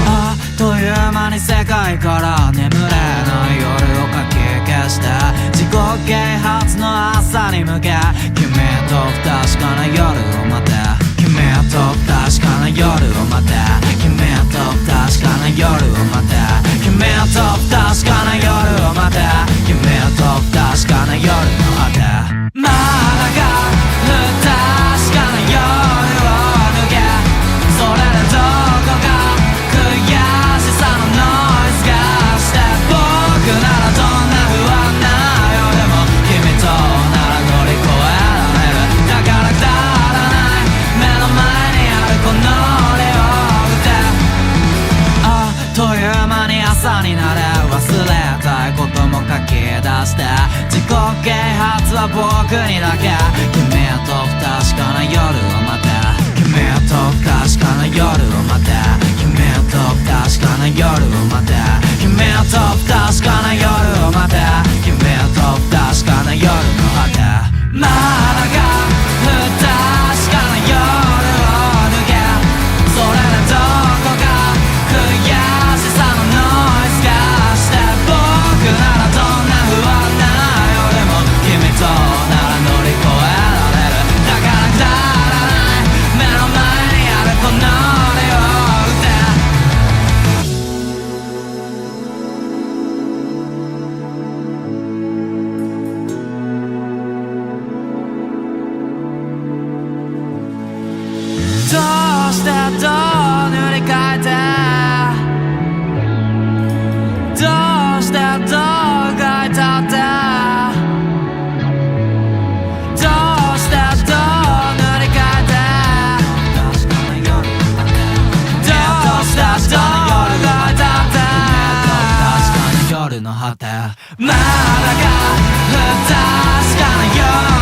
あっという間に世界から眠れない夜をかき消して自己啓発の朝に向け君と不確かな夜を待て君と不確かな夜を待て君と不確かな夜を待て君と不確かな夜を待て君と不確かな夜の果てまだか不確かな夜を抜けそれでどこか悔しさのノイズがして僕ならどんな不安な夜でも君となら乗り越えられるだからくだらない目の前にあるこの両腕あっという間に朝になれ忘れたいことも書き出して自己啓発は僕にだけ君と不確かな夜を待て君と不確かな夜を待て君と不確かな夜を待て君と不確かな夜を待て君と不確かな夜の果てまだか不確かな夜を抜けそれでどこか悔しさのノイズがして僕ならどんな不安な夜でも君となら乗り越えられるだからくだらない目の前にあるこの両腕どうしてどう塗り替えてどうしてどう書いたってどうしてどう塗り替えてどうしてどう書いたって夜の果てまだか不確かな夜